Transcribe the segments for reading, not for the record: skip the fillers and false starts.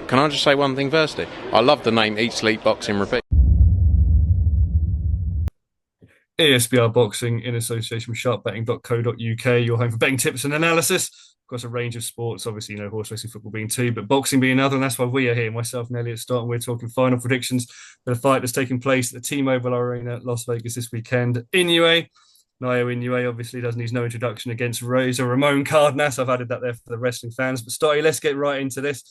can I just say one thing firstly? I love the name Eat Sleep Boxing Repeat. ESBR Boxing in association with sharpbetting.co.uk, your home for betting tips and analysis across a range of sports. Obviously, horse racing, football being two, but boxing being another. And that's why we are here, myself and Elliot Stott, and we're talking final predictions for the fight that's taking place at the T-Mobile Arena, Las Vegas this weekend. Inoue, Naoya obviously needs no introduction against Ramon Cardenas. I've added that there for the wrestling fans. But Stotty, let's get right into this.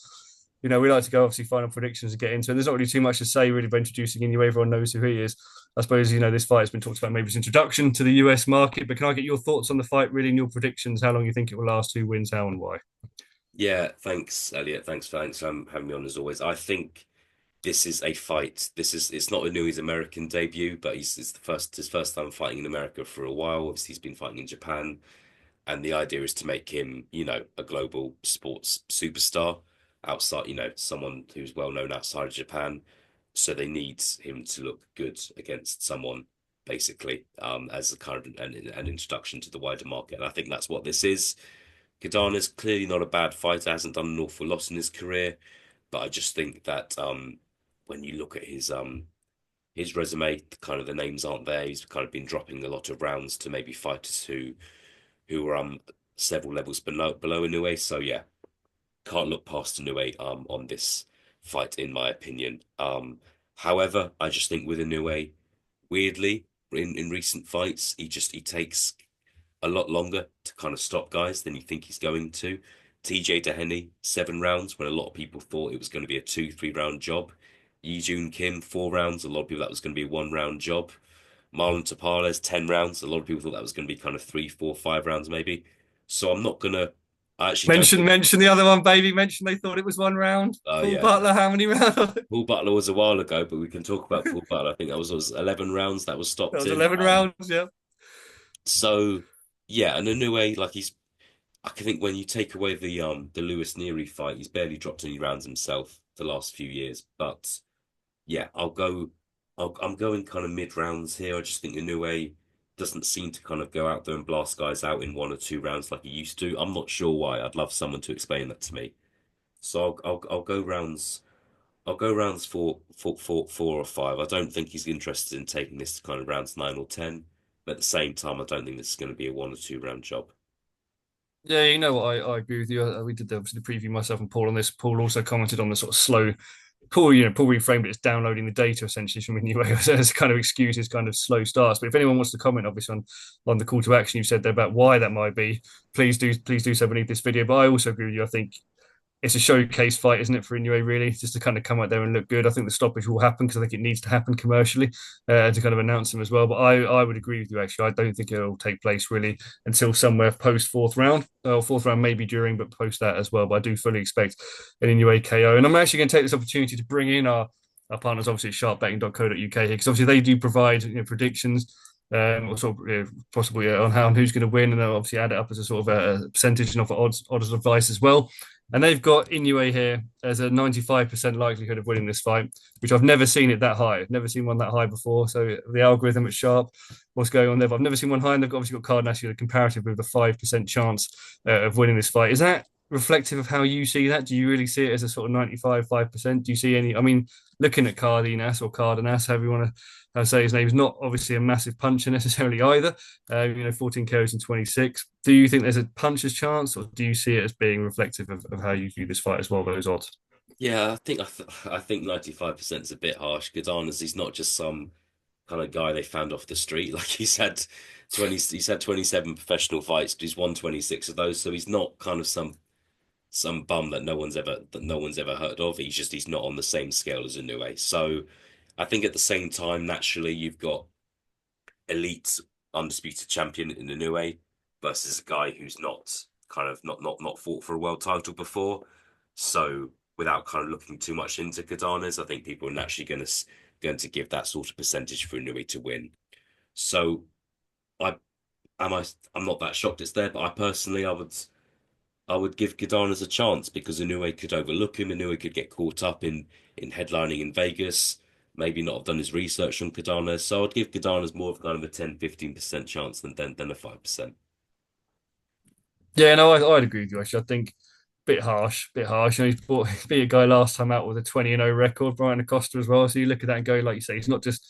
We like to go obviously final predictions and get into it. There's not really too much to say really by introducing Inoue. Everyone knows who he is. I suppose, this fight has been talked about maybe its introduction to the US market, but can I get your thoughts on the fight, really, and your predictions? How long you think it will last, who wins, how, and why? Yeah, thanks, Elliot. Thanks for having me on as always. I think this is a fight. It's not Inouye's American debut, but it's his first time fighting in America for a while. Obviously, he's been fighting in Japan, and the idea is to make him, a global sports superstar outside, someone who's well known outside of Japan. So they need him to look good against someone, basically, as a kind of an introduction to the wider market. And I think that's what this is. Cardenas clearly not a bad fighter, hasn't done an awful lot in his career, but I just think that when you look at his resume, kind of the names aren't there. He's kind of been dropping a lot of rounds to maybe fighters who are several levels below Inoue. So yeah, can't look past Inoue on this fight in my opinion. However, I just think with Inoue, weirdly, in recent fights, he takes a lot longer to kind of stop guys than you think he's going to. TJ Dehenny, 7 rounds, when a lot of people thought it was going to be a 2, 3 round job. Yi Jun Kim, 4 rounds, a lot of people that was going to be a 1 round job. Marlon Tapales, 10 rounds, a lot of people thought that was going to be kind of 3, 4, 5 rounds maybe. So I'm not gonna. I actually don't think. Mention the other one, baby. Mention they thought it was 1 round. Oh Paul yeah, Butler, how many rounds? That Paul Butler was a while ago, but we can talk about Paul Butler. I think that was 11 rounds that was stopped was in. 11 rounds, yeah. So yeah, and Inoue, like I think when you take away the Lewis Neary fight, he's barely dropped any rounds himself the last few years. But yeah, I'm going kind of mid rounds here. I just think Inoue doesn't seem to kind of go out there and blast guys out in 1 or 2 rounds like he used to. I'm not sure why. I'd love someone to explain that to me. So I'll go rounds. I'll go rounds four or five. I don't think he's interested in taking this to kind of rounds 9 or 10. But at the same time, I don't think this is going to be a 1 or 2 round job. Yeah, you know what? I agree with you. We did obviously the preview myself and Paul on this. Paul also commented on the sort of slow. Paul reframed it as downloading the data essentially from Inoue as kind of excuses, kind of slow starts. But if anyone wants to comment, obviously on the call to action you said there about why that might be, please do so beneath this video. But I also agree with you. I think it's a showcase fight, isn't it, for Inoue, really, just to kind of come out there and look good. I think the stoppage will happen because I think it needs to happen commercially to kind of announce him as well. But I would agree with you, actually. I don't think it'll take place really until somewhere post fourth round. Fourth round maybe during, but post that as well. But I do fully expect an Inoue KO. And I'm actually going to take this opportunity to bring in our partners, obviously, at sharpbetting.co.uk here, because obviously they do provide predictions or sort of possibly on who's going to win, and they'll obviously add it up as a sort of a percentage and offer odds advice as well. And they've got Inoue here as a 95% likelihood of winning this fight, which I've never seen it that high. I've never seen one that high before. So the algorithm at Sharp, what's going on there? But I've never seen one high. And they've obviously got Cardenas a comparative with a 5% chance of winning this fight. Is that reflective of how you see that? Do you really see it as a sort of 95%? Do you see any? I mean, looking at Cardenas, however you want to say his name, is not obviously a massive puncher necessarily either. 14 KOs in 26. Do you think there's a puncher's chance, or do you see it as being reflective of how you view this fight as well, those odds? Yeah, I think 95% is a bit harsh. Cardenas, he's not just some kind of guy they found off the street. Like he's had 27 professional fights, but he's won 26 of those. So he's not kind of some bum that no one's ever heard of. He's not on the same scale as Inoue. So I think at the same time, naturally, you've got elite undisputed champion in Inoue versus a guy who's not fought for a world title before. So without kind of looking too much into Cardenas, I think people are naturally going to give that sort of percentage for Inoue to win. So I I'm not that shocked it's there, but I would give Cardenas a chance because Inoue could overlook him. Inoue could get caught up in headlining in Vegas, maybe not have done his research on Cardenas. So I'd give Cardenas more of kind of a 10-15% chance than a 5%. Yeah, no, I'd agree with you. Actually, I think bit harsh, bit harsh. You know, he beat a guy last time out with a 20-0 record, Brian Acosta as well. So you look at that and go, like you say, he's not just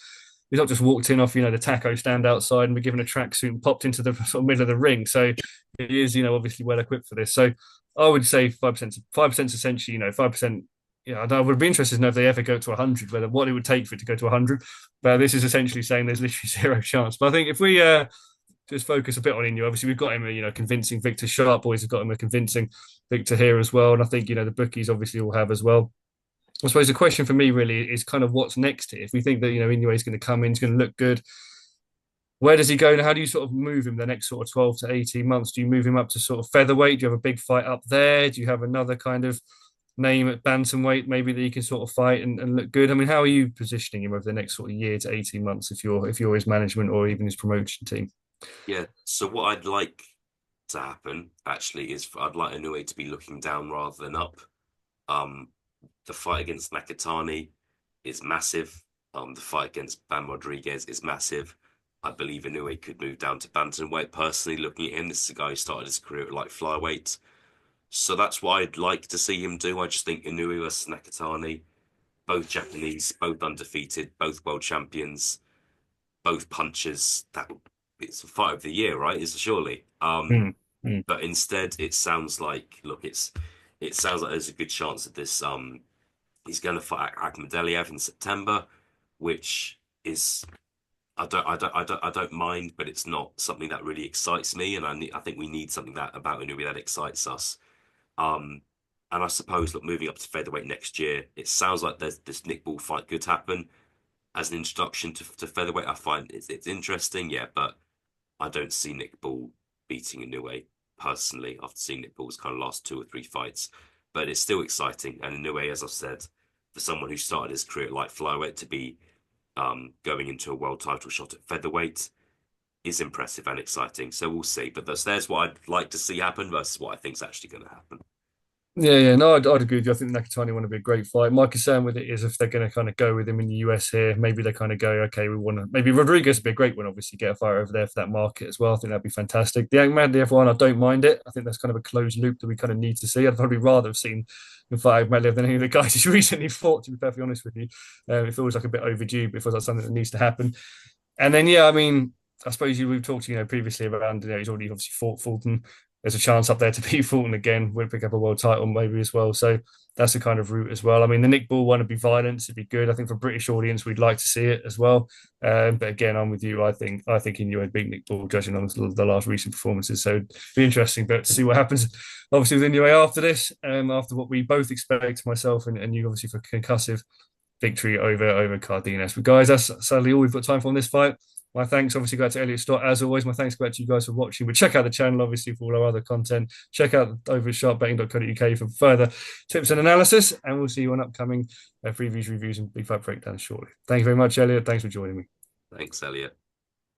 walked in off, you know, the taco stand outside and been given a tracksuit and popped into the sort of middle of the ring. So he is, you know, obviously well equipped for this. So I would say 5%, 5% essentially, you know, 5%. Yeah, I would be interested to know if they ever go to 100, whether what it would take for it to go to 100. But this is essentially saying there's literally zero chance. But I think if we just focus a bit on Inoue, obviously we've got him, you know, convincing Victor. Sharp Boys have got him a convincing Victor here as well, and I think, you know, the bookies obviously will have as well. I suppose the question for me really is kind of what's next here. If we think that, you know, Inoue is going to come in, he's going to look good, where does he go and how do you sort of move him the next sort of 12 to 18 months? Do you move him up to sort of featherweight? Do you have a big fight up there? Do you have another kind of name at bantamweight maybe that he can sort of fight and look good? I mean, how are you positioning him over the next sort of year to 18 months if you're his management or even his promotion team? Yeah. So what I'd like to happen actually is I'd like Inoue to be looking down rather than up. The fight against Nakatani is massive. The fight against Bam Rodriguez is massive. I believe Inoue could move down to bantamweight. Personally, looking at him, this is a guy who started his career at like flyweight. So that's what I'd like to see him do. I just think Inoue versus Nakatani, both Japanese, both undefeated, both world champions, both punchers. It's a fight of the year, right? Is surely. Mm, mm. But instead, it sounds like it sounds like there's a good chance that this he's going to fight Akhmadaliev in September, which is I don't mind, but it's not something that really excites me, and I think we need something that about Inoue that excites us. Um, and I suppose, look, moving up to featherweight next year, it sounds like there's this Nick Ball fight could happen as an introduction to featherweight. I find it's interesting, yeah, but I don't see Nick Ball beating Inoue personally after seeing Nick Ball's kind of last two or three fights. But it's still exciting, and Inoue, as I've said, for someone who started his career at light flyweight to be going into a world title shot at featherweight is impressive and exciting. So we'll see. But there's what I'd like to see happen versus what I think is actually going to happen. Yeah, no, I'd agree with you. I think the Nakatani want to be a great fight. My concern with it is if they're going to kind of go with him in the US here, maybe they kind of go, okay, we want to, maybe Rodriguez would be a great one, obviously, get a fight over there for that market as well. I think that'd be fantastic. The Akhmadaliev one, I don't mind it. I think that's kind of a closed loop that we kind of need to see. I'd probably rather have seen him fight Akhmadaliev than any of the guys he's recently fought, to be perfectly honest with you. It feels like a bit overdue, but it feels like something that needs to happen. And then, yeah, I mean, I suppose we've talked, you know, previously around, you know, he's already obviously fought Fulton. There's a chance up there to beat Fulton again. We'll pick up a world title maybe as well. So that's the kind of route as well. I mean, the Nick Ball one would be violence. It'd be good. I think for a British audience, we'd like to see it as well. But again, I'm with you. I think Inoue beat Nick Ball, judging on the last recent performances. So it'd be interesting, but to see what happens. Obviously with Inoue after this, after what we both expect, myself and you, obviously for concussive victory over Cardenas. But guys, that's sadly all we've got time for on this fight. My thanks obviously go out to Elliot Stott, as always. My thanks go out to you guys for watching. But check out the channel, obviously, for all our other content. Check out over at sharpbetting.co.uk for further tips and analysis. And we'll see you on upcoming previews, reviews, and big fight breakdowns shortly. Thank you very much, Elliot. Thanks for joining me. Thanks, Elliot.